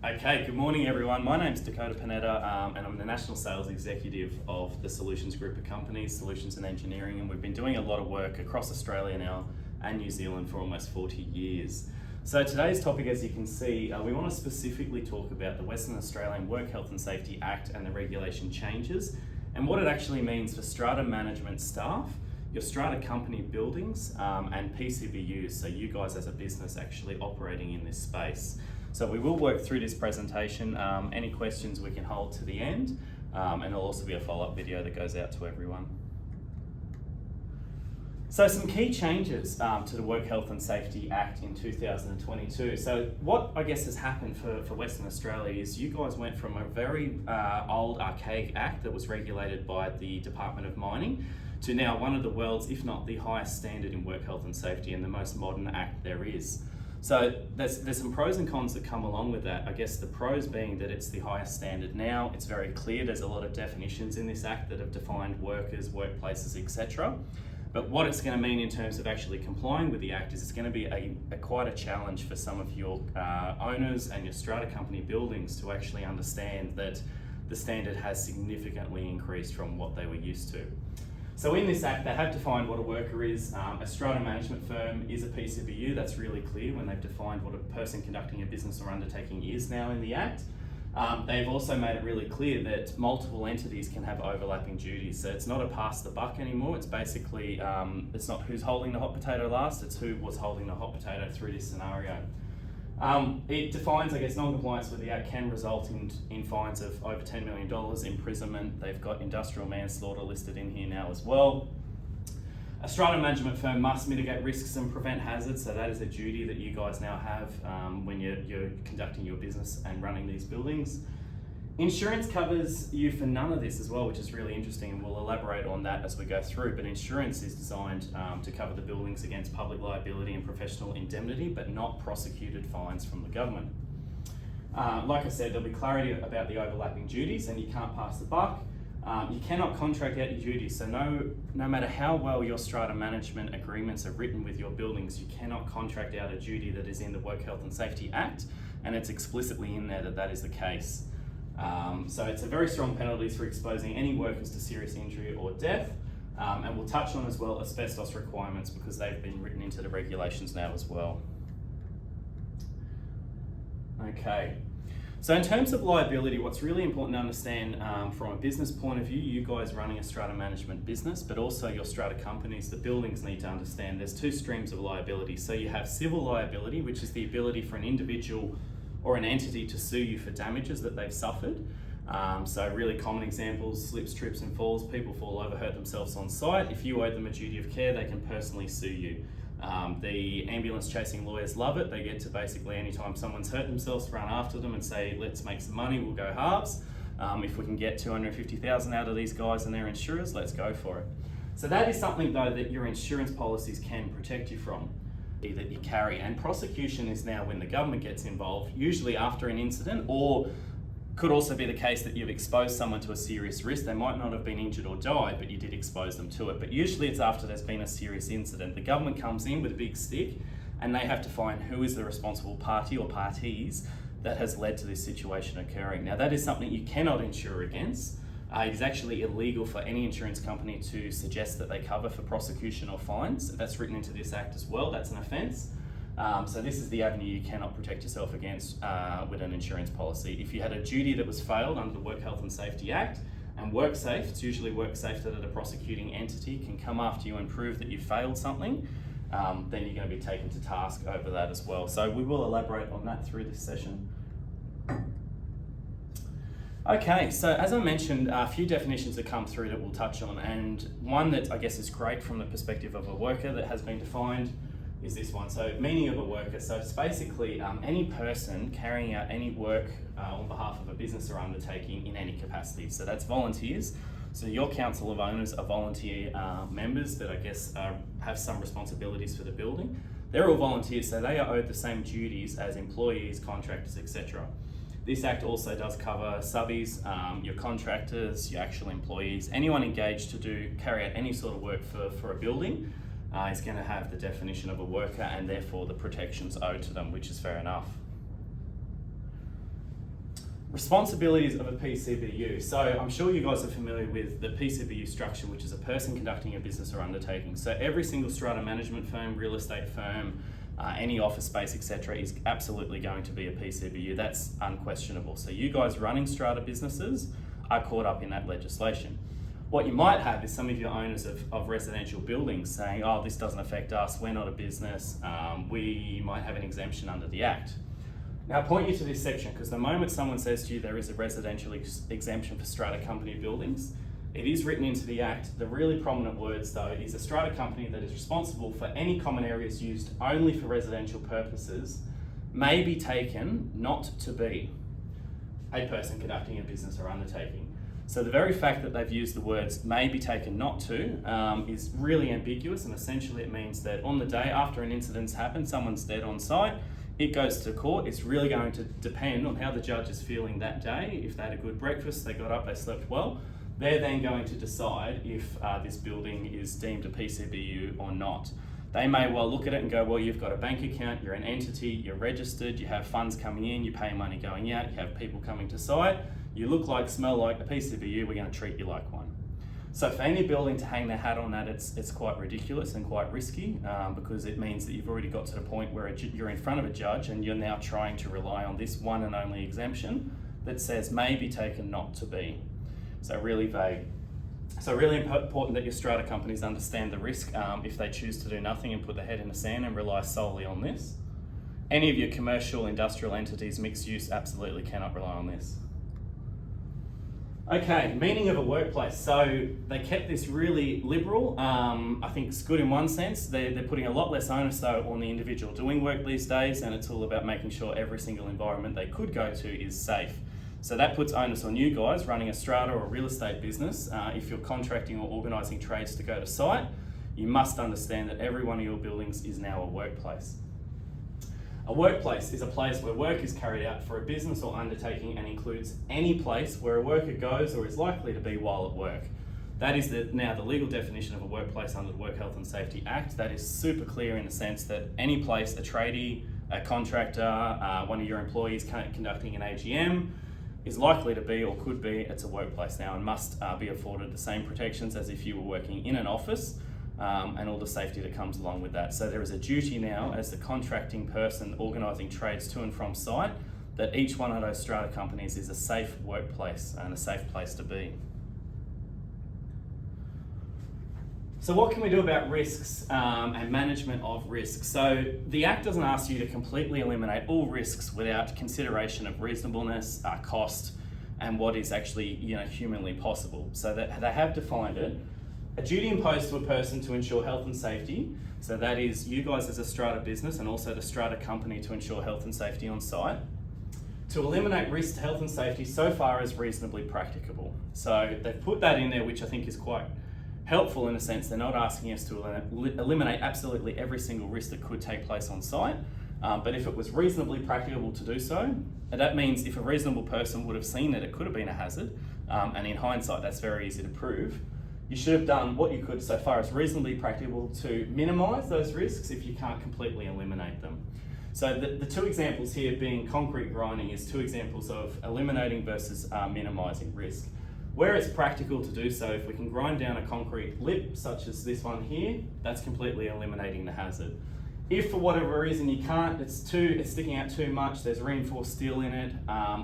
Okay, good morning everyone. My name's Dakota Panetta and I'm the National Sales Executive of the Solutions Group of Companies, Solutions and Engineering, and we've been doing a lot of work across Australia now and New Zealand for almost 40 years. So today's topic, as you can see, we want to specifically talk about the Western Australian Work Health and Safety Act and the regulation changes and what it actually means for strata management staff, your strata company buildings and PCBUs, so you guys as a business actually operating in this space. So we will work through this presentation. Any questions we can hold to the end, and there'll also be a follow-up video that goes out to everyone. So some key changes to the Work Health and Safety Act in 2022. So what I guess has happened for Western Australia is you guys went from a very old archaic act that was regulated by the Department of Mining to now one of the world's, if not the highest standard in work health and safety and the most modern act there is. So there's some pros and cons that come along with that. I guess the pros being that it's the highest standard now, it's very clear, there's a lot of definitions in this act that have defined workers, workplaces, etc. But what it's going to mean in terms of actually complying with the act is it's going to be quite a challenge for some of your owners and your strata company buildings to actually understand that the standard has significantly increased from what they were used to. So in this act, they have defined what a worker is. A strata management firm is a PCBU. That's really clear when they've defined what a person conducting a business or undertaking is now in the act. They've also made it really clear that multiple entities can have overlapping duties. So it's not a pass the buck anymore. It's basically, it's not who's holding the hot potato last, it's who was holding the hot potato through this scenario. It defines, I guess, non-compliance with the Act can result in fines of over $10 million, imprisonment. They've got industrial manslaughter listed in here now as well. A strata management firm must mitigate risks and prevent hazards, so that is a duty that you guys now have when you're conducting your business and running these buildings. Insurance covers you for none of this as well, which is really interesting, and we'll elaborate on that as we go through, but insurance is designed to cover the buildings against public liability and professional indemnity, but not prosecuted fines from the government. Like I said, there'll be clarity about the overlapping duties, and you can't pass the buck. You cannot contract out your duties, so no matter how well your strata management agreements are written with your buildings, you cannot contract out a duty that is in the Work Health and Safety Act, and it's explicitly in there that is the case. So it's a very strong penalties for exposing any workers to serious injury or death, and we'll touch on as well asbestos requirements because they've been written into the regulations now as well. Okay, so in terms of liability, what's really important to understand from a business point of view, you guys running a strata management business, but also your strata companies, the buildings need to understand there's two streams of liability. So you have civil liability, which is the ability for an individual or an entity to sue you for damages that they've suffered. So really common examples, slips, trips and falls, people fall over, hurt themselves on site. If you owe them a duty of care, they can personally sue you. The ambulance chasing lawyers love it. They get to basically, anytime someone's hurt themselves, run after them and say, let's make some money, we'll go halves. If we can get $250,000 out of these guys and their insurers, let's go for it. So that is something though that your insurance policies can protect you from, that you carry, and prosecution is now when the government gets involved, usually after an incident, or could also be the case that you've exposed someone to a serious risk. They might not have been injured or died, but you did expose them to it. But usually it's after there's been a serious incident. The government comes in with a big stick and they have to find who is the responsible party or parties that has led to this situation occurring. Now that is something you cannot insure against. It is actually illegal for any insurance company to suggest that they cover for prosecution or fines. That's written into this act as well. That's an offence. So this is the avenue you cannot protect yourself against with an insurance policy. If you had a duty that was failed under the Work Health and Safety Act, and WorkSafe, it's usually WorkSafe that a prosecuting entity can come after you and prove that you failed something, then you're going to be taken to task over that as well. So we will elaborate on that through this session. Okay, so as I mentioned, a few definitions that come through that we'll touch on, and one that I guess is great from the perspective of a worker that has been defined is this one. So meaning of a worker, so it's basically any person carrying out any work on behalf of a business or undertaking in any capacity. So that's volunteers. So your council of owners are volunteer members that I guess have some responsibilities for the building. They're all volunteers, so they are owed the same duties as employees, contractors, etc. This act also does cover subbies, your contractors, your actual employees, anyone engaged to carry out any sort of work for a building is going to have the definition of a worker and therefore the protections owed to them, which is fair enough. Responsibilities of a PCBU. So I'm sure you guys are familiar with the PCBU structure, which is a person conducting a business or undertaking. So every single strata management firm, real estate firm, any office space, etc., is absolutely going to be a PCBU. That's unquestionable. So you guys running strata businesses are caught up in that legislation. What you might have is some of your owners of residential buildings saying, oh, this doesn't affect us, we're not a business, we might have an exemption under the Act. Now I point you to this section because the moment someone says to you there is a residential exemption for strata company buildings, it is written into the Act. The really prominent words though is a strata company that is responsible for any common areas used only for residential purposes may be taken not to be a person conducting a business or undertaking. So the very fact that they've used the words may be taken not to is really ambiguous, and essentially it means that on the day after an incident's happened, someone's dead on site, it goes to court. It's really going to depend on how the judge is feeling that day. If they had a good breakfast, they got up, they slept well, they're then going to decide if this building is deemed a PCBU or not. They may well look at it and go, well, you've got a bank account, you're an entity, you're registered, you have funds coming in, you pay money going out, you have people coming to site, you look like, smell like a PCBU, we're going to treat you like one. So for any building to hang their hat on that, it's quite ridiculous and quite risky because it means that you've already got to the point where you're in front of a judge and you're now trying to rely on this one and only exemption that says may be taken not to be. So really vague. So really important that your strata companies understand the risk if they choose to do nothing and put their head in the sand and rely solely on this. Any of your commercial, industrial entities, mixed use, absolutely cannot rely on this. Okay, meaning of a workplace. So they kept this really liberal. I think it's good in one sense. They're putting a lot less onus though on the individual doing work these days, and it's all about making sure every single environment they could go to is safe. So that puts onus on you guys running a strata or a real estate business. If you're contracting or organising trades to go to site, you must understand that every one of your buildings is now a workplace. A workplace is a place where work is carried out for a business or undertaking and includes any place where a worker goes or is likely to be while at work. That is now the legal definition of a workplace under the Work Health and Safety Act. That is super clear in the sense that any place a tradie, a contractor, one of your employees conducting an AGM is likely to be or could be, it's a workplace now and must be afforded the same protections as if you were working in an office. And all the safety that comes along with that. So there is a duty now as the contracting person organising trades to and from site that each one of those strata companies is a safe workplace and a safe place to be. So what can we do about risks and management of risks? So the Act doesn't ask you to completely eliminate all risks without consideration of reasonableness, cost, and what is actually humanly possible. So that they have defined it. A duty imposed to a person to ensure health and safety, so that is you guys as a strata business and also the strata company to ensure health and safety on site, to eliminate risk to health and safety so far as reasonably practicable. So they've put that in there, which I think is quite helpful in a sense. They're not asking us to eliminate absolutely every single risk that could take place on site, but if it was reasonably practicable to do so, and that means if a reasonable person would have seen that it could have been a hazard, and in hindsight that's very easy to prove, you should have done what you could so far as reasonably practicable to minimise those risks if you can't completely eliminate them. So the two examples here being concrete grinding is two examples of eliminating versus minimising risk. Where it's practical to do so, if we can grind down a concrete lip, such as this one here, that's completely eliminating the hazard. If for whatever reason you can't, it's sticking out too much, there's reinforced steel in it,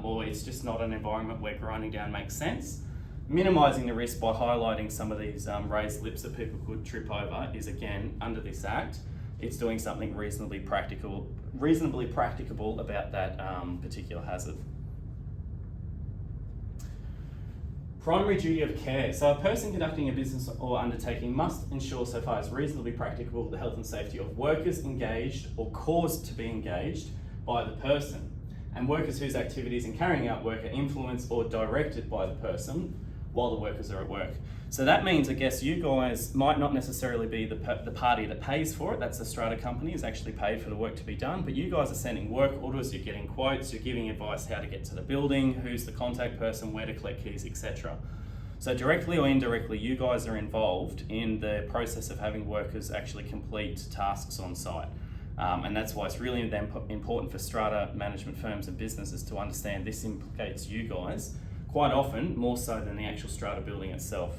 or it's just not an environment where grinding down makes sense, minimising the risk by highlighting some of these raised lips that people could trip over is, again, under this Act, it's doing something reasonably practicable about that particular hazard. Primary duty of care. So a person conducting a business or undertaking must ensure so far as reasonably practicable the health and safety of workers engaged or caused to be engaged by the person, and workers whose activities in carrying out work are influenced or directed by the person while the workers are at work. So that means, I guess, you guys might not necessarily be the party that pays for it. That's the strata company is actually paid for the work to be done, but you guys are sending work orders, you're getting quotes, you're giving advice how to get to the building, who's the contact person, where to collect keys, etc. So directly or indirectly, you guys are involved in the process of having workers actually complete tasks on site. And that's why it's really important for strata management firms and businesses to understand this implicates you guys quite often more so than the actual strata building itself.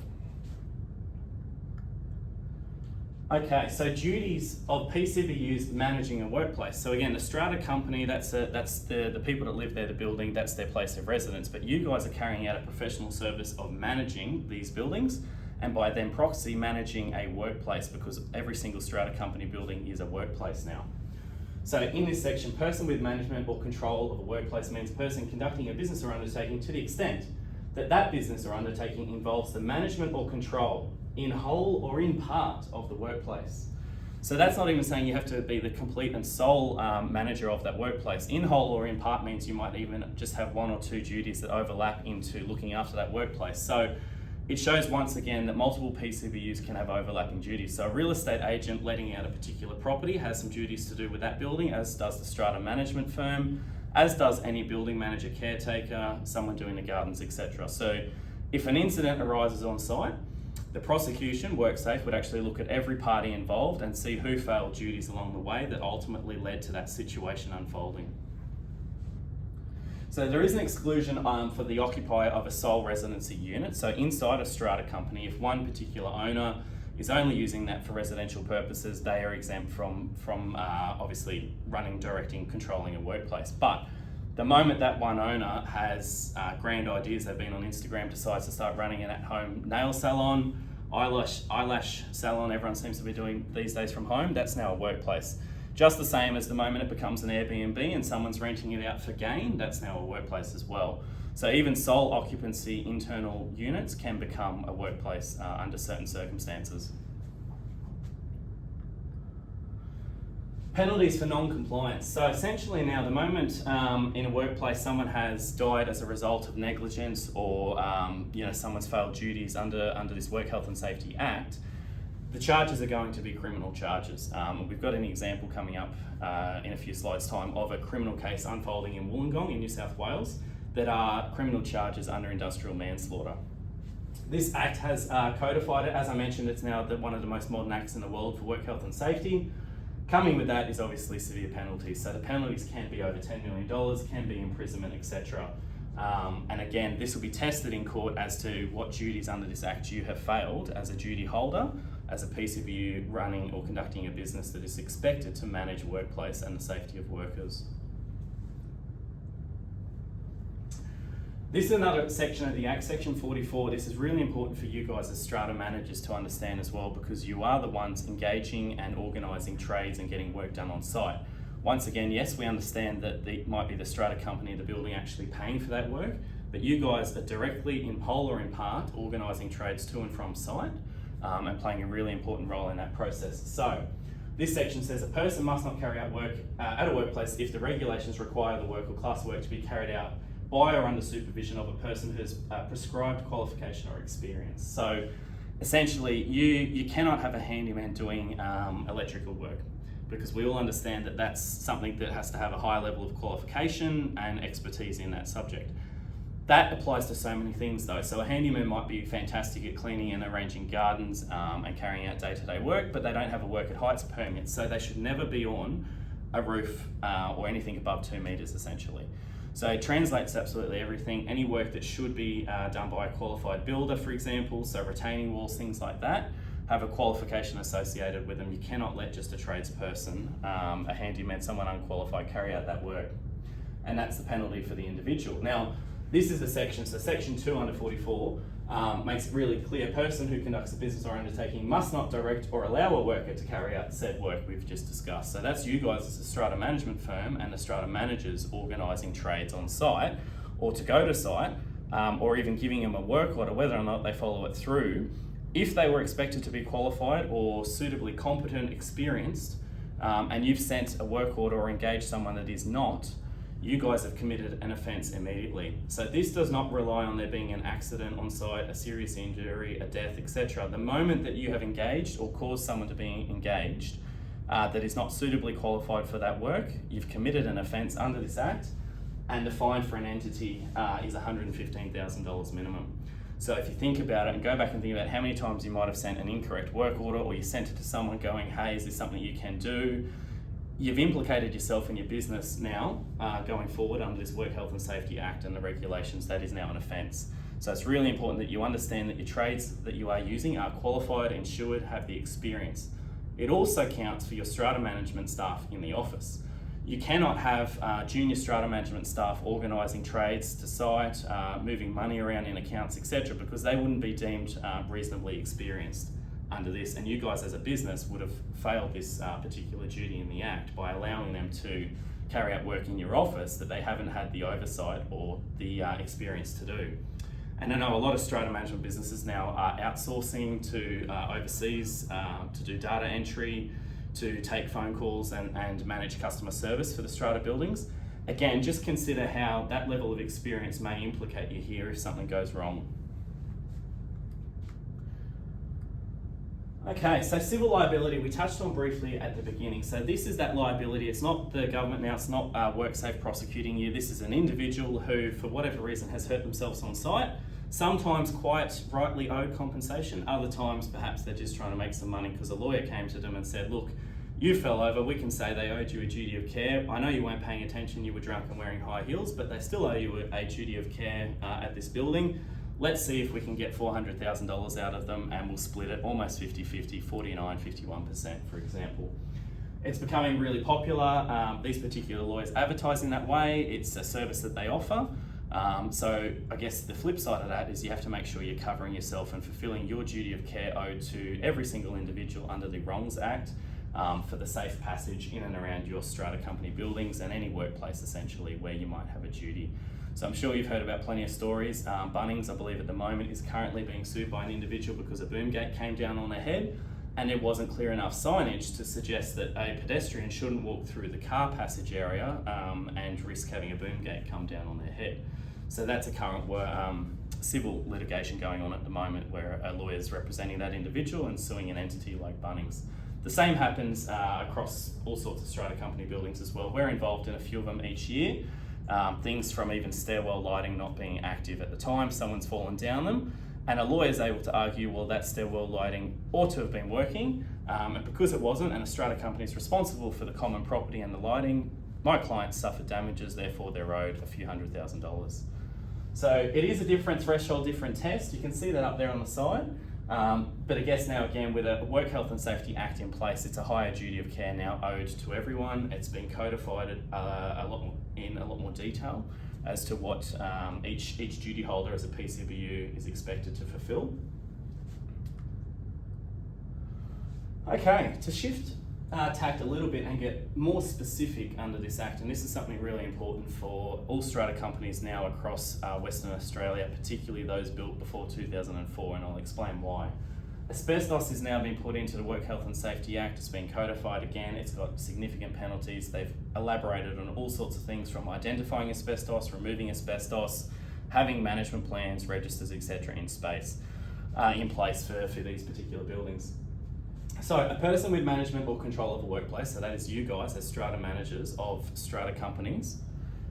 Okay, so duties of PCBUs managing a workplace. So again, the strata company, that's the people that live there, the building, that's their place of residence. But you guys are carrying out a professional service of managing these buildings, and by then proxy managing a workplace, because every single strata company building is a workplace now. So in this section, person with management or control of a workplace means person conducting a business or undertaking to the extent that that business or undertaking involves the management or control in whole or in part of the workplace. So that's not even saying you have to be the complete and sole manager of that workplace. In whole or in part means you might even just have one or two duties that overlap into looking after that workplace. So it shows once again that multiple PCBUs can have overlapping duties. So a real estate agent letting out a particular property has some duties to do with that building, as does the strata management firm, as does any building manager, caretaker, someone doing the gardens, etc. So if an incident arises on site, the prosecution, WorkSafe, would actually look at every party involved and see who failed duties along the way that ultimately led to that situation unfolding. So there is an exclusion for the occupier of a sole residency unit. So inside a strata company, if one particular owner is only using that for residential purposes, they are exempt from obviously running, directing, controlling a workplace. But the moment that one owner has grand ideas, they've been on Instagram, decides to start running an at-home nail salon, eyelash salon, everyone seems to be doing these days from home, that's now a workplace. Just the same as the moment it becomes an Airbnb and someone's renting it out for gain, that's now a workplace as well. So even sole occupancy internal units can become a workplace under certain circumstances. Penalties for non-compliance. So essentially now, the moment in a workplace someone has died as a result of negligence or someone's failed duties under this Work Health and Safety Act, the charges are going to be criminal charges. We've got an example coming up in a few slides' time of a criminal case unfolding in Wollongong in New South Wales that are criminal charges under industrial manslaughter. This Act has codified it. As I mentioned, it's now one of the most modern acts in the world for work health and safety. Coming with that is obviously severe penalties. So the penalties can be over $10 million, can be imprisonment, etc. And again, this will be tested in court as to what duties under this Act you have failed as a duty holder, as a PCBU running or conducting a business that is expected to manage workplace and the safety of workers. This is another section of the Act, section 44. This is really important for you guys as strata managers to understand as well, because you are the ones engaging and organising trades and getting work done on site. Once again, yes, we understand that it might be the strata company, the building actually paying for that work, but you guys are directly, in whole or in part, organising trades to and from site and playing a really important role in that process. So this section says a person must not carry out work at a workplace if the regulations require the work or class of work to be carried out by or under supervision of a person who has prescribed qualification or experience. So essentially, you cannot have a handyman doing electrical work, because we all understand that that's something that has to have a high level of qualification and expertise in that subject. That applies to so many things though. So a handyman might be fantastic at cleaning and arranging gardens and carrying out day-to-day work, but they don't have a work at heights permit, so they should never be on a roof or anything above 2 meters essentially. So it translates absolutely everything. Any work that should be done by a qualified builder, for example, so retaining walls, things like that, have a qualification associated with them. You cannot let just a tradesperson, a handyman, someone unqualified, carry out that work. And that's the penalty for the individual. Now, this is a section, so section 2 under 44 makes it really clear. A person who conducts a business or undertaking must not direct or allow a worker to carry out said work we've just discussed. So that's you guys as a strata management firm and the strata managers organising trades on site, or to go to site, or even giving them a work order, whether or not they follow it through. If they were expected to be qualified or suitably competent, experienced, and you've sent a work order or engaged someone that is not, you guys have committed an offence immediately. So this does not rely on there being an accident on site, a serious injury, a death, etc. The moment that you have engaged or caused someone to be engaged that is not suitably qualified for that work, you've committed an offence under this Act, and the fine for an entity is $115,000 minimum. So if you think about it and go back and think about how many times you might have sent an incorrect work order, or you sent it to someone going, hey, is this something you can do? you've implicated yourself in your business now going forward under this Work Health and Safety Act and the regulations. That is now an offence. So it's really important that you understand that your trades that you are using are qualified, insured, have the experience. It also counts for your strata management staff in the office. You cannot have junior strata management staff organising trades to site, moving money around in accounts, etc., because they wouldn't be deemed reasonably experienced under this, and you guys as a business would have failed this particular duty in the Act by allowing them to carry out work in your office that they haven't had the oversight or the experience to do. And I know a lot of strata management businesses now are outsourcing to overseas to do data entry, to take phone calls and manage customer service for the strata buildings. Again, just consider how that level of experience may implicate you here if something goes wrong. Okay, so civil liability we touched on briefly at the beginning. So this is that liability. It's not the government now, it's not WorkSafe prosecuting you. This is an individual who, for whatever reason, has hurt themselves on site. Sometimes quite rightly owed compensation. Other times, perhaps they're just trying to make some money because a lawyer came to them and said, look, you fell over, we can say they owed you a duty of care. I know you weren't paying attention, you were drunk and wearing high heels, but they still owe you a duty of care at this building. Let's see if we can get $400,000 out of them and we'll split it almost 50-50, 49, 51%, for example. It's becoming really popular. These particular lawyers advertise in that way. It's a service that they offer. So I guess the flip side of that is you have to make sure you're covering yourself and fulfilling your duty of care owed to every single individual under the Wrongs Act for the safe passage in and around your strata company buildings and any workplace essentially where you might have a duty. So I'm sure you've heard about plenty of stories. Bunnings, I believe at the moment, is currently being sued by an individual because a boom gate came down on their head and it wasn't clear enough signage to suggest that a pedestrian shouldn't walk through the car passage area and risk having a boom gate come down on their head. So that's a current civil litigation going on at the moment where a lawyer is representing that individual and suing an entity like Bunnings. The same happens across all sorts of strata company buildings as well. We're involved in a few of them each year. Things from even stairwell lighting not being active at the time, someone's fallen down them, and a lawyer is able to argue, well, that stairwell lighting ought to have been working, and because it wasn't, and a strata company is responsible for the common property and the lighting, my clients suffered damages, therefore they're owed a few $100,000. So it is a different threshold, different test. You can see that up there on the side. But I guess now again with a Work Health and Safety Act in place, it's a higher duty of care now owed to everyone. It's been codified a lot more detail as to what each duty holder as a PCBU is expected to fulfil. Okay, to shift tact a little bit and get more specific under this Act, and this is something really important for all strata companies now across Western Australia, particularly those built before 2004, and I'll explain why. Asbestos is now being put into the Work Health and Safety Act. It's been codified again. It's got significant penalties. They've elaborated on all sorts of things from identifying asbestos, removing asbestos, having management plans, registers, etc. in place for these particular buildings. So a person with management or control of a workplace, so that is you guys as strata managers of strata companies,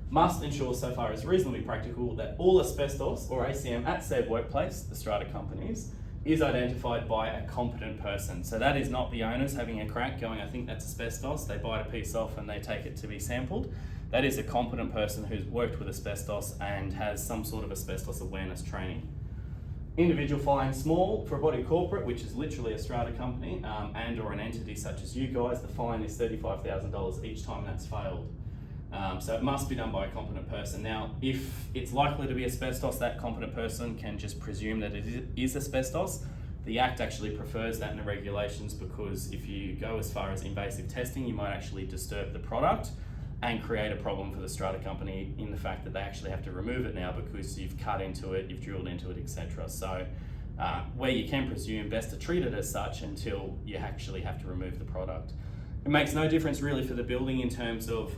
must ensure so far as reasonably practical that all asbestos or ACM at said workplace, the strata companies, is identified by a competent person. So that is not the owners having a crack going, I think that's asbestos, they bite a piece off and they take it to be sampled. That is a competent person who's worked with asbestos and has some sort of asbestos awareness training. Individual fine small for a body corporate, which is literally a strata company, and or an entity such as you guys, the fine is $35,000 each time that's failed. So it must be done by a competent person. Now, if it's likely to be asbestos, that competent person can just presume that it is asbestos. The Act actually prefers that in the regulations because if you go as far as invasive testing, you might actually disturb the product and create a problem for the strata company in the fact that they actually have to remove it now because you've cut into it, you've drilled into it, etc. So where you can presume, best to treat it as such until you actually have to remove the product. It makes no difference really for the building in terms of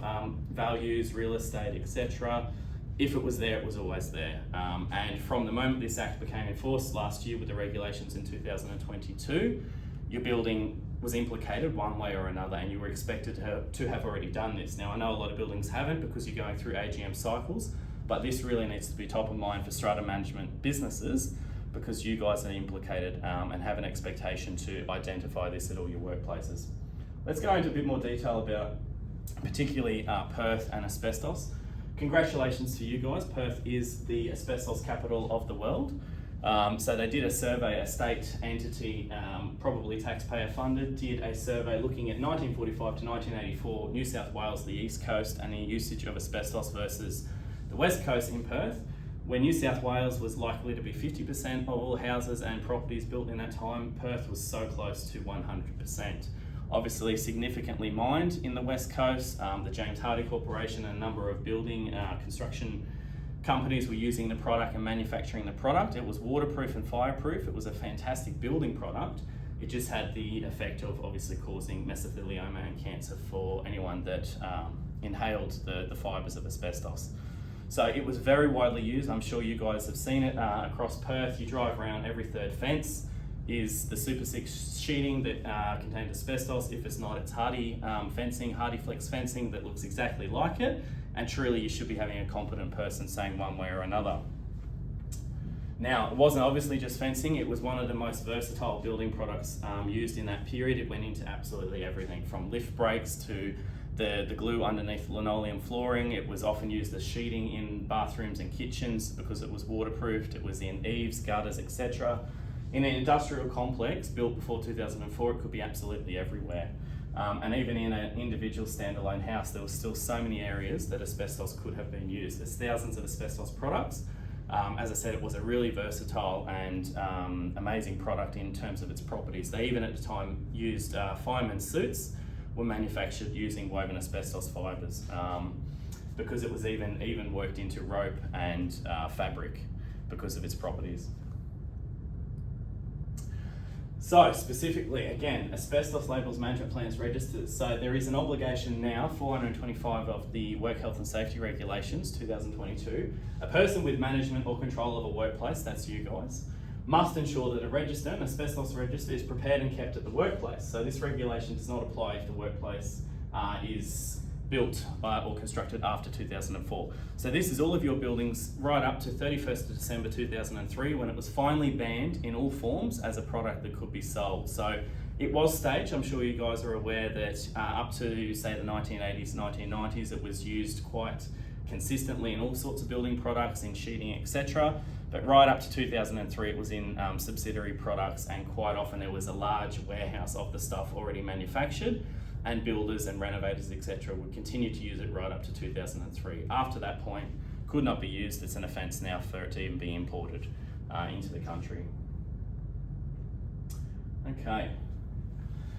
values, real estate, etc. If it was there, it was always there. And from the moment this Act became enforced last year with the regulations in 2022, your building was implicated one way or another and you were expected to have already done this. Now I know a lot of buildings haven't because you're going through AGM cycles, but this really needs to be top of mind for strata management businesses because you guys are implicated and have an expectation to identify this at all your workplaces. Let's go into a bit more detail about particularly Perth and asbestos. Congratulations to you guys. Perth is the asbestos capital of the world. So they did a survey, a state entity, probably taxpayer funded, did a survey looking at 1945 to 1984, New South Wales, the East Coast, and the usage of asbestos versus the West Coast in Perth, where New South Wales was likely to be 50% of all houses and properties built in that time. Perth was so close to 100%. Obviously significantly mined in the West Coast. The James Hardie Corporation and a number of building construction companies were using the product and manufacturing the product. It was waterproof and fireproof. It was a fantastic building product. It just had the effect of obviously causing mesothelioma and cancer for anyone that inhaled the fibres of asbestos. So it was very widely used. I'm sure you guys have seen it across Perth. You drive around, every third fence is the Super 6 sheeting that contained asbestos. If it's not, it's Hardie fencing, Hardie Flex fencing that looks exactly like it. And truly you should be having a competent person saying one way or another. Now, it wasn't obviously just fencing, it was one of the most versatile building products used in that period. It went into absolutely everything from lift brakes to the glue underneath linoleum flooring. It was often used as sheeting in bathrooms and kitchens because it was waterproofed. It was in eaves, gutters, etc. In an industrial complex built before 2004, it could be absolutely everywhere. And even in an individual standalone house, there was still so many areas that asbestos could have been used. There's thousands of asbestos products. As I said, it was a really versatile and amazing product in terms of its properties. They even at the time used firemen's suits were manufactured using woven asbestos fibres because it was even worked into rope and fabric because of its properties. So specifically, again, asbestos labels, management plans, registers. So there is an obligation now, 425 of the Work Health and Safety Regulations, 2022. A person with management or control of a workplace, that's you guys, must ensure that a register, an asbestos register, is prepared and kept at the workplace. So this regulation does not apply if the workplace is built or constructed after 2004. So this is all of your buildings right up to 31st of December 2003 when it was finally banned in all forms as a product that could be sold. So it was staged. I'm sure you guys are aware that up to say the 1980s, 1990s, it was used quite consistently in all sorts of building products, in sheeting, etc. But right up to 2003, it was in subsidiary products, and quite often there was a large warehouse of the stuff already manufactured, and builders and renovators, etc. would continue to use it right up to 2003. After that point, could not be used. It's an offence now for it to even be imported into the country. Okay.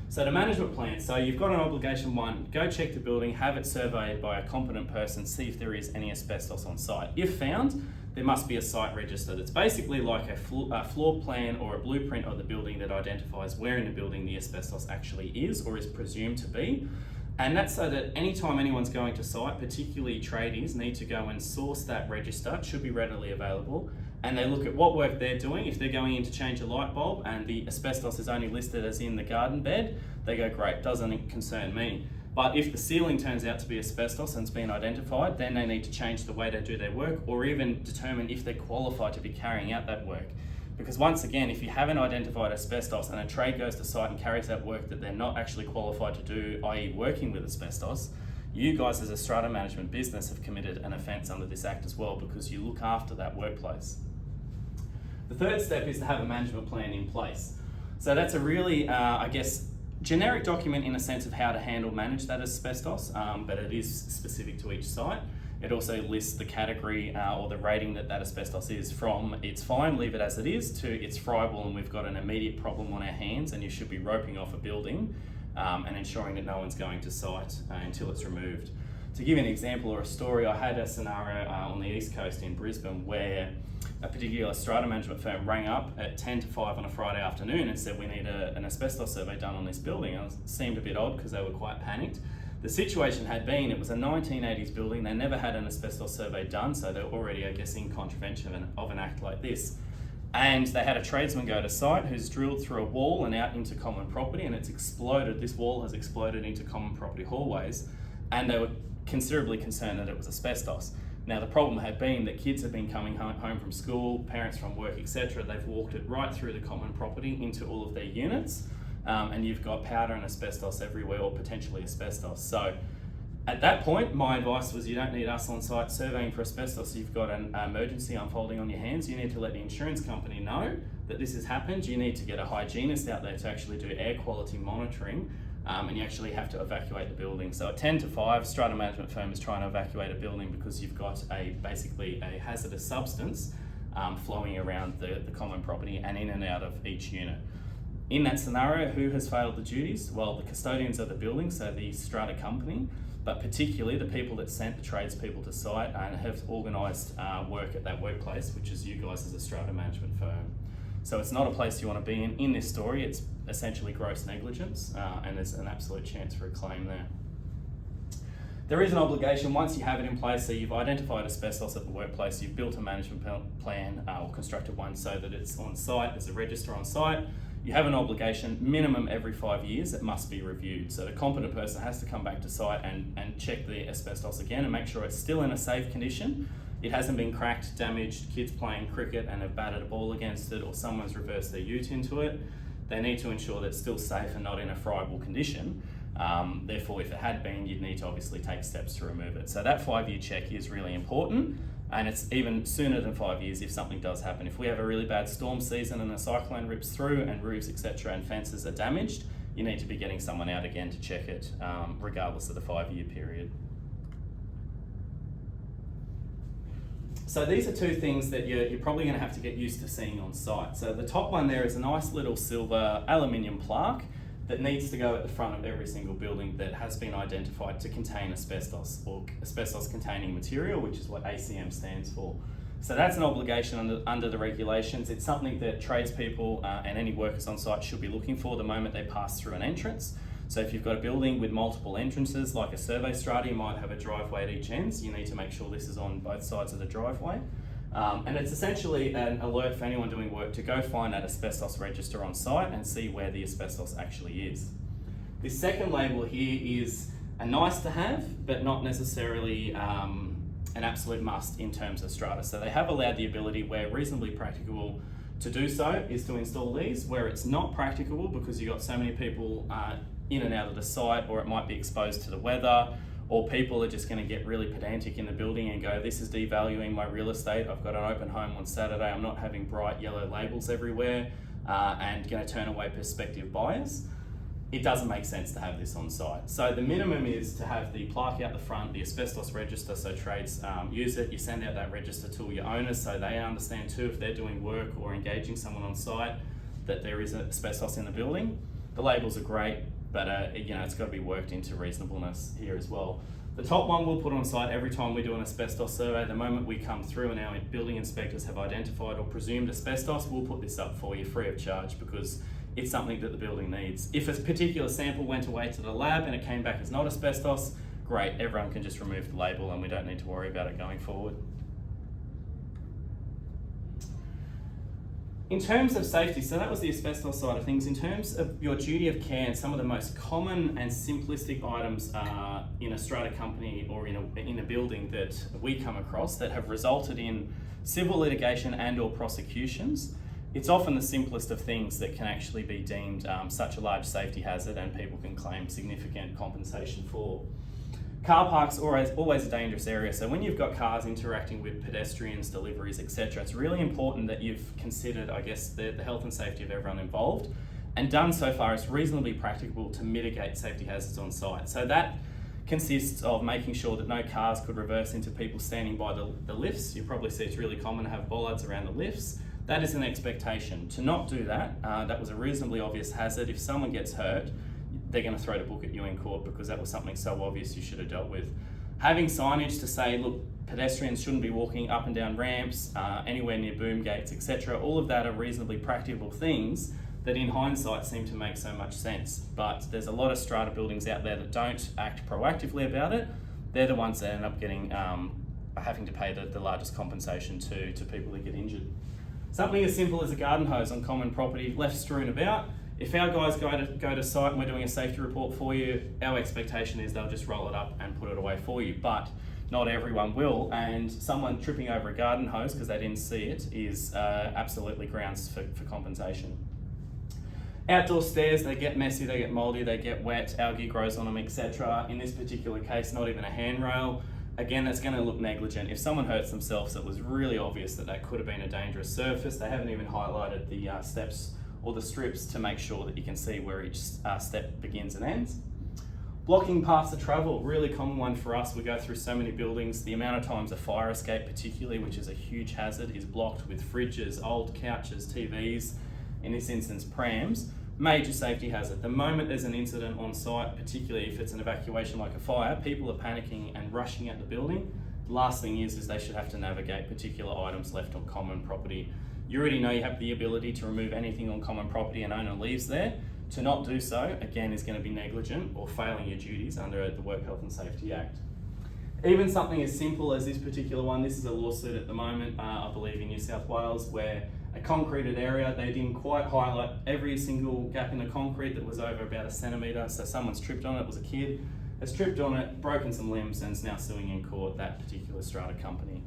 So the management plan. So you've got an obligation one, go check the building, have it surveyed by a competent person, see if there is any asbestos on site. If found, there must be a site register that's basically like a floor plan or a blueprint of the building that identifies where in the building the asbestos actually is or is presumed to be. And that's so that anytime anyone's going to site, particularly tradies, need to go and source that register, it should be readily available, and they look at what work they're doing. If they're going in to change a light bulb and the asbestos is only listed as in the garden bed, they go, great, doesn't concern me. But if the ceiling turns out to be asbestos and it's been identified, then they need to change the way they do their work, or even determine if they're qualified to be carrying out that work. Because once again, if you haven't identified asbestos and a trade goes to site and carries out work that they're not actually qualified to do, i.e. working with asbestos, you guys as a strata management business have committed an offence under this Act as well, because you look after that workplace. The third step is to have a management plan in place. So that's a really, generic document in a sense of how to manage that asbestos, but it is specific to each site. It also lists the category or the rating that asbestos is, from it's fine, leave it as it is, to it's friable and we've got an immediate problem on our hands and you should be roping off a building and ensuring that no one's going to site until it's removed. To give you an example or a story, I had a scenario on the East Coast in Brisbane where a particular strata management firm rang up at 10 to 5 on a Friday afternoon and said, we need an asbestos survey done on this building. And it seemed a bit odd because they were quite panicked. The situation had been, it was a 1980s building, they never had an asbestos survey done, so they're already, in contravention of an act like this. And they had a tradesman go to site who's drilled through a wall and out into common property, and it's exploded, this wall has exploded into common property hallways, and they were considerably concerned that it was asbestos. Now the problem had been that kids had been coming home from school, parents from work, etc. They've walked it right through the common property into all of their units, and you've got powder and asbestos everywhere, or potentially asbestos. So At that point, my advice was you don't need us on site surveying for asbestos. You've got an emergency unfolding on your hands. You need to let the insurance company know that this has happened. You need to get a hygienist out there to actually do air quality monitoring, and you actually have to evacuate the building. So at 10 to 5, strata management firm is trying to evacuate a building because you've got basically a hazardous substance flowing around the common property and in and out of each unit. In that scenario, who has failed the duties? Well, the custodians of the building, so the strata company, but particularly the people that sent the tradespeople to site and have organised work at that workplace, which is you guys as a strata management firm. So it's not a place you want to be in. In this story, it's essentially gross negligence, and there's an absolute chance for a claim there. There is an obligation once you have it in place, so you've identified asbestos at the workplace, you've built a management plan or constructed one so that it's on site, there's a register on site. You have an obligation, minimum every 5 years, it must be reviewed. So the competent person has to come back to site and check the asbestos again and make sure it's still in a safe condition. It hasn't been cracked, damaged, kids playing cricket and have batted a ball against it, or someone's reversed their ute into it. They need to ensure that it's still safe and not in a friable condition. Therefore, if it had been, you'd need to obviously take steps to remove it. So that 5-year check is really important. And it's even sooner than 5 years if something does happen. If we have a really bad storm season and a cyclone rips through and roofs, etc., and fences are damaged, you need to be getting someone out again to check it, regardless of the 5-year period. So these are two things that you're probably going to have to get used to seeing on site. So the top one there is a nice little silver aluminium plaque that needs to go at the front of every single building that has been identified to contain asbestos or asbestos containing material, which is what ACM stands for. So that's an obligation under the regulations. It's something that tradespeople and any workers on site should be looking for the moment they pass through an entrance. So if you've got a building with multiple entrances, like a survey strata, you might have a driveway at each end. So you need to make sure this is on both sides of the driveway. And it's essentially an alert for anyone doing work to go find that asbestos register on site and see where the asbestos actually is. This second label here is a nice to have, but not necessarily an absolute must in terms of strata. So they have allowed the ability where reasonably practicable to do so is to install these. Where it's not practicable because you've got so many people in and out of the site, or it might be exposed to the weather, or people are just going to get really pedantic in the building and go, this is devaluing my real estate. I've got an open home on Saturday. I'm not having bright yellow labels everywhere and going to turn away prospective buyers. It doesn't make sense to have this on site. So the minimum is to have the plaque out the front, the asbestos register, so trades use it. You send out that register to all your owners so they understand too if they're doing work or engaging someone on site that there is asbestos in the building. The labels are great, but it's got to be worked into reasonableness here as well. The top one we'll put on site every time we do an asbestos survey. The moment we come through and our building inspectors have identified or presumed asbestos, we'll put this up for you free of charge because it's something that the building needs. If a particular sample went away to the lab and it came back as not asbestos, great, everyone can just remove the label and we don't need to worry about it going forward. In terms of safety, so that was the asbestos side of things. In terms of your duty of care and some of the most common and simplistic items in a strata company or in a building that we come across that have resulted in civil litigation and or prosecutions, it's often the simplest of things that can actually be deemed such a large safety hazard and people can claim significant compensation for. Car parks are always a dangerous area, so when you've got cars interacting with pedestrians, deliveries, etc., it's really important that you've considered, I guess, the health and safety of everyone involved and done so far as reasonably practicable to mitigate safety hazards on site. So that consists of making sure that no cars could reverse into people standing by the lifts. You probably see it's really common to have bollards around the lifts. That is an expectation. To not do that, that was a reasonably obvious hazard. If someone gets hurt, they're going to throw the book at you in court because that was something so obvious you should have dealt with. Having signage to say, look, pedestrians shouldn't be walking up and down ramps, anywhere near boom gates, etc. All of that are reasonably practical things that in hindsight seem to make so much sense. But there's a lot of strata buildings out there that don't act proactively about it. They're the ones that end up getting having to pay the largest compensation to people that get injured. Something as simple as a garden hose on common property left strewn about. If our guys go to site and we're doing a safety report for you, our expectation is they'll just roll it up and put it away for you. But not everyone will, and someone tripping over a garden hose because they didn't see it is absolutely grounds for compensation. Outdoor stairs, they get messy, they get mouldy, they get wet, algae grows on them, etc. In this particular case, not even a handrail. Again, that's going to look negligent. If someone hurts themselves, it was really obvious that could have been a dangerous surface. They haven't even highlighted the steps or the strips to make sure that you can see where each step begins and ends. Blocking paths of travel, really common one for us. We go through so many buildings. The amount of times a fire escape particularly, which is a huge hazard, is blocked with fridges, old couches, TVs, in this instance prams. Major safety hazard. The moment there's an incident on site, particularly if it's an evacuation like a fire, people are panicking and rushing at the building. The last thing is they should have to navigate particular items left on common property. You already know you have the ability to remove anything on common property and owner leaves there. To not do so, again, is going to be negligent or failing your duties under the Work Health and Safety Act. Even something as simple as this particular one, this is a lawsuit at the moment, I believe in New South Wales, where a concreted area, they didn't quite highlight every single gap in the concrete that was over about 1 centimetre, so someone's tripped on it, was a kid, has tripped on it, broken some limbs and is now suing in court that particular strata company.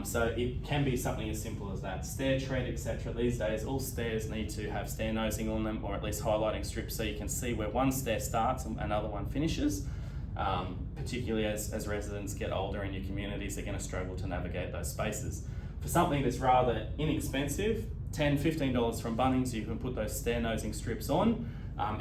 So it can be something as simple as that. Stair tread, etc. These days, all stairs need to have stair nosing on them, or at least highlighting strips so you can see where one stair starts and another one finishes. Particularly as residents get older in your communities, they're going to struggle to navigate those spaces. For something that's rather inexpensive, $10, $15 from Bunnings, you can put those stair nosing strips on.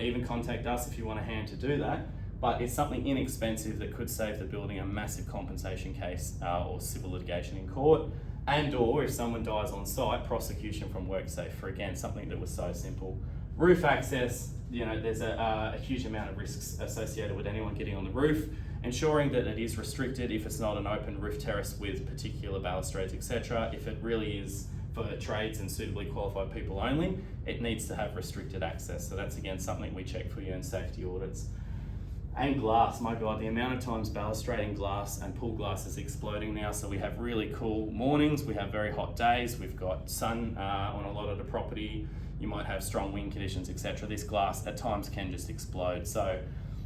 Even contact us if you want a hand to do that. But it's something inexpensive that could save the building a massive compensation case or civil litigation in court, and or if someone dies on site, prosecution from WorkSafe for, again, something that was so simple. Roof access, there's a huge amount of risks associated with anyone getting on the roof. Ensuring that it is restricted if it's not an open roof terrace with particular balustrades, etc. If it really is for trades and suitably qualified people only, it needs to have restricted access. So that's, again, something we check for you in safety audits. And glass, my God, the amount of times balustrading glass and pool glass is exploding now. So we have really cool mornings, we have very hot days, we've got sun on a lot of the property, you might have strong wind conditions, etc. This glass at times can just explode. So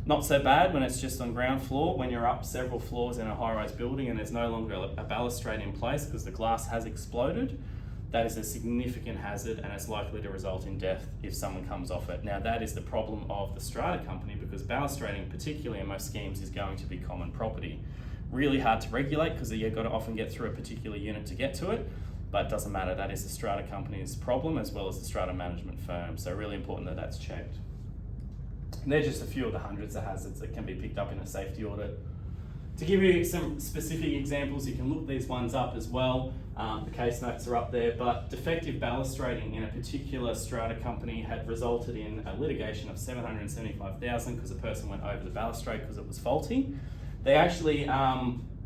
not so bad when it's just on ground floor. When you're up several floors in a high-rise building and there's no longer a balustrade in place because the glass has exploded, that is a significant hazard and it's likely to result in death if someone comes off it. Now that is the problem of the strata company, because balustrading, particularly in most schemes, is going to be common property. Really hard to regulate because you've got to often get through a particular unit to get to it, but it doesn't matter. That is the strata company's problem as well as the strata management firm. So really important that that's checked. And they're just a few of the hundreds of hazards that can be picked up in a safety audit. To give you some specific examples, you can look these ones up as well. The case notes are up there, but defective balustrading in a particular strata company had resulted in a litigation of $775,000 because a person went over the balustrade because it was faulty. They actually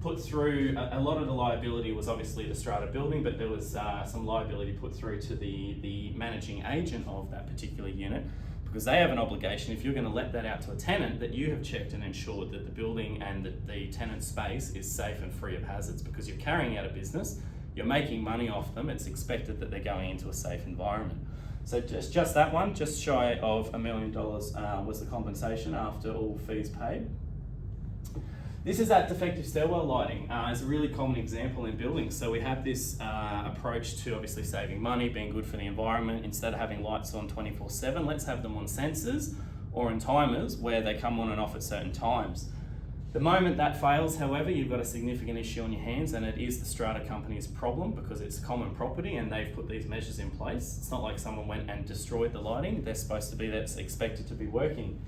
put through, a lot of the liability was obviously the strata building, but there was some liability put through to the managing agent of that particular unit, because they have an obligation, if you're going to let that out to a tenant, that you have checked and ensured that the building and the tenant's space is safe and free of hazards, because you're carrying out a business, you're making money off them, it's expected that they're going into a safe environment. So just that one, just shy of $1 million was the compensation after all fees paid. This is that defective stairwell lighting. It's a really common example in buildings. So we have this approach to obviously saving money, being good for the environment. Instead of having lights on 24/7, let's have them on sensors or in timers where they come on and off at certain times. The moment that fails, however, you've got a significant issue on your hands, and it is the strata company's problem because it's common property and they've put these measures in place. It's not like someone went and destroyed the lighting. They're supposed to be, that's expected to be working.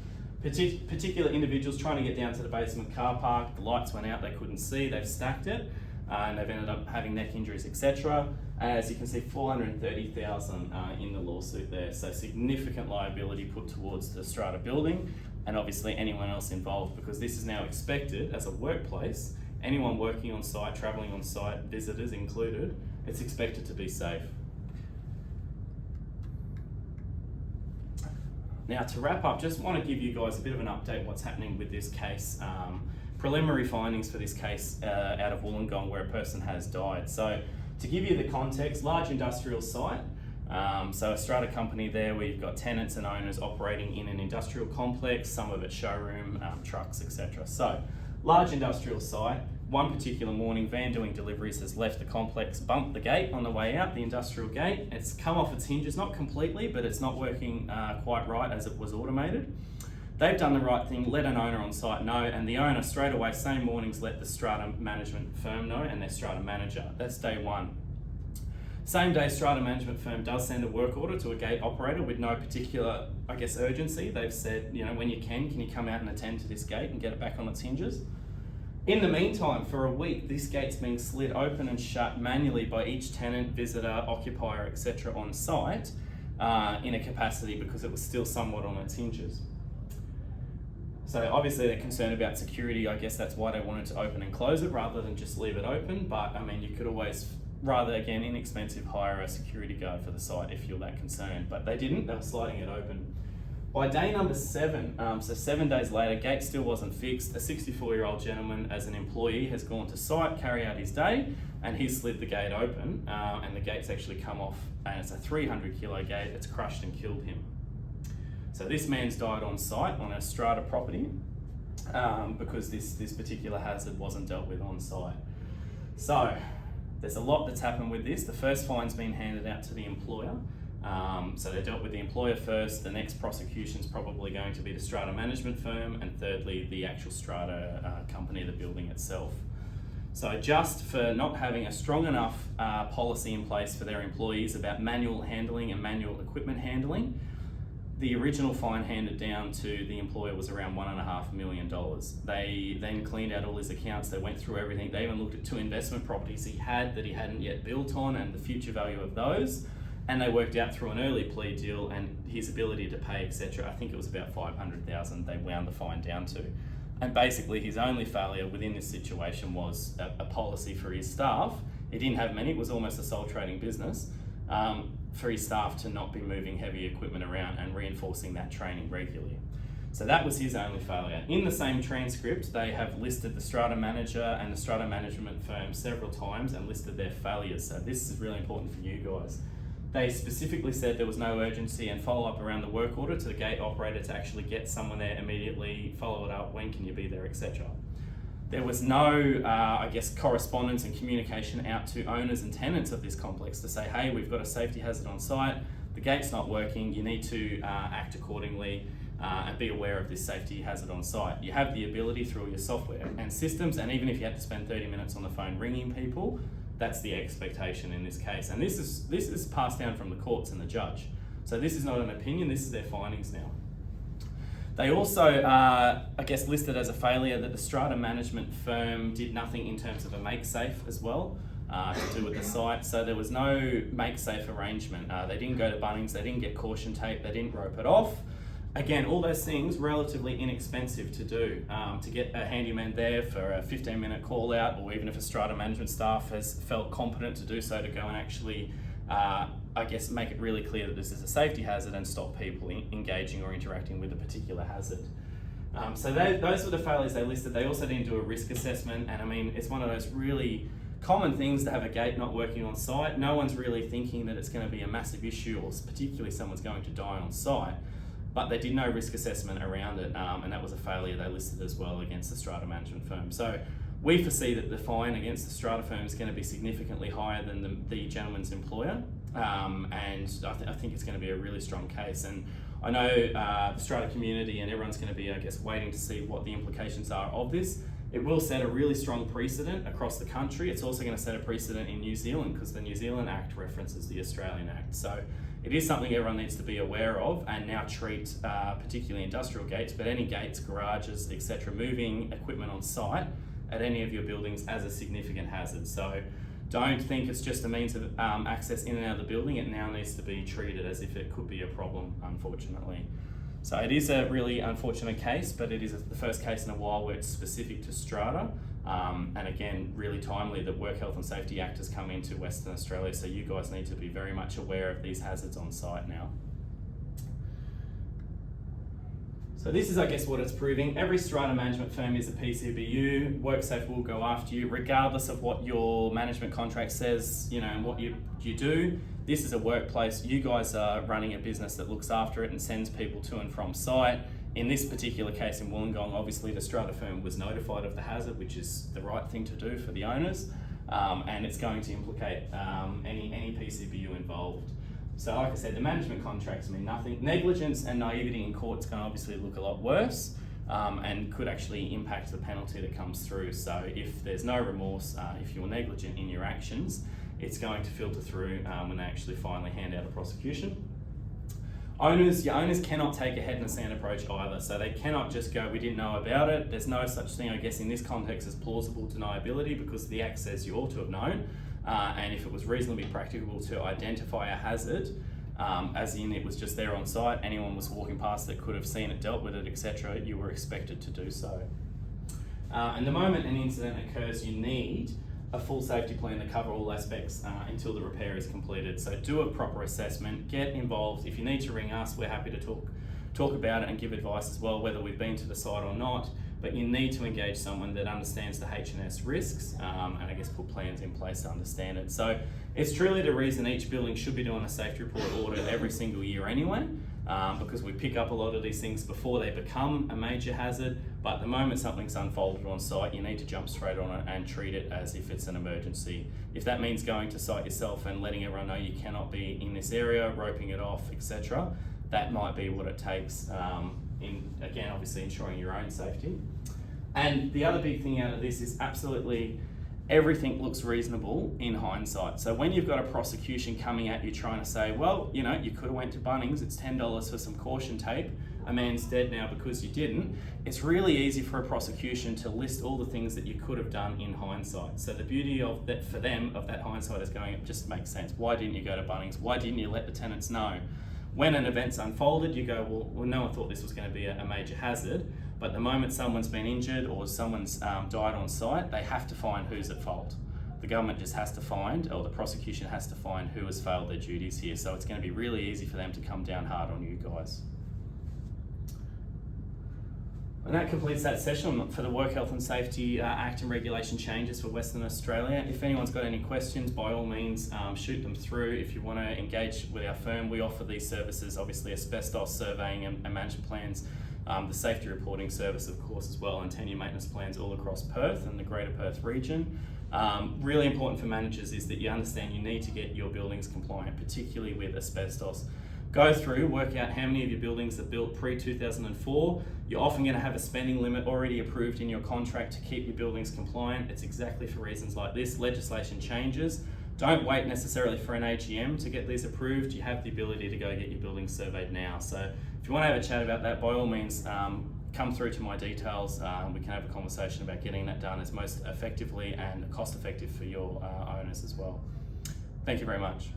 Particular individuals trying to get down to the basement car park, the lights went out, they couldn't see, they've stacked it, and they've ended up having neck injuries, etc. As you can see, $430,000 in the lawsuit there. So significant liability put towards the strata building and obviously anyone else involved, because this is now expected as a workplace, anyone working on site, travelling on site, visitors included, it's expected to be safe. Now to wrap up, just want to give you guys a bit of an update what's happening with this case. Preliminary findings for this case out of Wollongong where a person has died. So to give you the context, large industrial site, so a strata company there where you've got tenants and owners operating in an industrial complex, some of it showroom, trucks, etc. So large industrial site, one particular morning, van doing deliveries has left the complex, bumped the gate on the way out, the industrial gate. It's come off its hinges, not completely, but it's not working quite right as it was automated. They've done the right thing, let an owner on site know, and the owner straight away, same mornings, let the strata management firm know and their strata manager. That's day one. Same day, strata management firm does send a work order to a gate operator with no particular, urgency. They've said, when you can you come out and attend to this gate and get it back on its hinges? In the meantime, for a week, this gate's being slid open and shut manually by each tenant, visitor, occupier, etc. on site in a capacity because it was still somewhat on its hinges. So obviously they're concerned about security. I guess that's why they wanted to open and close it rather than just leave it open. But you could always, rather again inexpensive, hire a security guard for the site if you're that concerned. But they didn't, they were sliding it open. By day number 7, so 7 days later, gate still wasn't fixed. A 64-year-old gentleman as an employee has gone to site, carry out his day, and he's slid the gate open, and the gate's actually come off, and it's a 300 kilo gate. It's crushed and killed him. So this man's died on site on a strata property because this particular hazard wasn't dealt with on site. So there's a lot that's happened with this. The first fine's been handed out to the employer. So they dealt with the employer first. The next prosecution's probably going to be the strata management firm, and thirdly, the actual strata company, the building itself. So just for not having a strong enough policy in place for their employees about manual handling and manual equipment handling, the original fine handed down to the employer was around $1.5 million. They then cleaned out all his accounts. They went through everything. They even looked at 2 investment properties he had that he hadn't yet built on and the future value of those. And they worked out through an early plea deal and his ability to pay, etc. I think it was about $500,000 they wound the fine down to. And basically his only failure within this situation was a policy for his staff. He didn't have many, it was almost a sole trading business, for his staff to not be moving heavy equipment around and reinforcing that training regularly. So that was his only failure. In the same transcript, they have listed the strata manager and the strata management firm several times and listed their failures. So this is really important for you guys. They specifically said there was no urgency and follow-up around the work order to the gate operator to actually get someone there immediately, follow it up, when can you be there, etc. There was no, correspondence and communication out to owners and tenants of this complex to say, hey, we've got a safety hazard on site, the gate's not working, you need to act accordingly and be aware of this safety hazard on site. You have the ability through your software and systems, and even if you had to spend 30 minutes on the phone ringing people, that's the expectation in this case. And this is passed down from the courts and the judge. So this is not an opinion, this is their findings now. They also, listed as a failure that the strata management firm did nothing in terms of a make-safe as well to do with the site. So there was no make-safe arrangement. They didn't go to Bunnings, they didn't get caution tape, they didn't rope it off. Again, all those things relatively inexpensive to do. To get a handyman there for a 15-minute call out, or even if a strata management staff has felt competent to do so, to go and actually make it really clear that this is a safety hazard and stop people engaging or interacting with a particular hazard. So those were the failures they listed. They also didn't do a risk assessment, and it's one of those really common things to have a gate not working on site. No one's really thinking that it's going to be a massive issue, or particularly someone's going to die on site, but they did no risk assessment around it, and that was a failure they listed as well against the strata management firm. So we foresee that the fine against the strata firm is going to be significantly higher than the gentleman's employer, and I think it's going to be a really strong case. And I know the strata community and everyone's going to be, waiting to see what the implications are of this. It will set a really strong precedent across the country. It's also going to set a precedent in New Zealand, because the New Zealand Act references the Australian Act. So it is something everyone needs to be aware of and now treat, particularly industrial gates, but any gates, garages, etc., moving equipment on site at any of your buildings as a significant hazard. So don't think it's just a means of access in and out of the building. It now needs to be treated as if it could be a problem, unfortunately. So it is a really unfortunate case, but it is the first case in a while where it's specific to strata. And again, really timely that Work Health and Safety Act has come into Western Australia, so you guys need to be very much aware of these hazards on site now. So this is, what it's proving. Every strata management firm is a PCBU. WorkSafe will go after you, regardless of what your management contract says, and what you do. This is a workplace. You guys are running a business that looks after it and sends people to and from site, In this particular case in Wollongong, obviously the strata firm was notified of the hazard, which is the right thing to do for the owners, and it's going to implicate any PCBU involved. So like I said, the management contracts mean nothing. Negligence and naivety in court's going to obviously look a lot worse, and could actually impact the penalty that comes through. So if there's no remorse, if you're negligent in your actions, it's going to filter through when they actually finally hand out a prosecution. Your owners cannot take a head in the sand approach either. So they cannot just go, we didn't know about it. There's no such thing, I guess, in this context as plausible deniability, because the Act says you ought to have known. And if it was reasonably practicable to identify a hazard, as in it was just there on site, anyone was walking past that could have seen it, dealt with it, etc., you were expected to do so. And the moment an incident occurs, you need a full safety plan to cover all aspects until the repair is completed. So do a proper assessment, get involved. If you need to ring us, we're happy to talk about it and give advice as well, whether we've been to the site or not. But you need to engage someone that understands the H&S risks and I guess put plans in place to understand it. So it's truly the reason each building should be doing a safety report audit every single year anyway, because we pick up a lot of these things before they become a major hazard. But the moment something's unfolded on site, you need to jump straight on it and treat it as if it's an emergency. If that means going to site yourself and letting everyone know you cannot be in this area, roping it off, etc., that might be what it takes. Again, obviously ensuring your own safety. And the other big thing out of this is absolutely everything looks reasonable in hindsight. So when you've got a prosecution coming at you trying to say, well, you know, you could have went to Bunnings, it's $10 for some caution tape, a man's dead now because you didn't, it's really easy for a prosecution to list all the things that you could have done in hindsight. So the beauty of that for them, of that hindsight, is going, it just makes sense. Why didn't you go to Bunnings? Why didn't you let the tenants know? When an event's unfolded, you go, well, no one thought this was going to be a major hazard, but the moment someone's been injured or someone's died on site, they have to find who's at fault. The government just has to find, or the prosecution has to find who has failed their duties here. So it's going to be really easy for them to come down hard on you guys. And that completes that session for the Work Health and Safety Act and Regulation changes for Western Australia. If anyone's got any questions, by all means, shoot them through. If you want to engage with our firm, we offer these services, obviously asbestos surveying and management plans, the safety reporting service, of course, as well, and tenure maintenance plans all across Perth and the Greater Perth region. Really important for managers is that you understand you need to get your buildings compliant, particularly with asbestos. Go through, work out how many of your buildings are built pre-2004. You're often going to have a spending limit already approved in your contract to keep your buildings compliant. It's exactly for reasons like this. Legislation changes. Don't wait necessarily for an AGM to get these approved. You have the ability to go get your buildings surveyed now. So if you want to have a chat about that, by all means, come through to my details. We can have a conversation about getting that done as most effectively and cost effective for your owners as well. Thank you very much.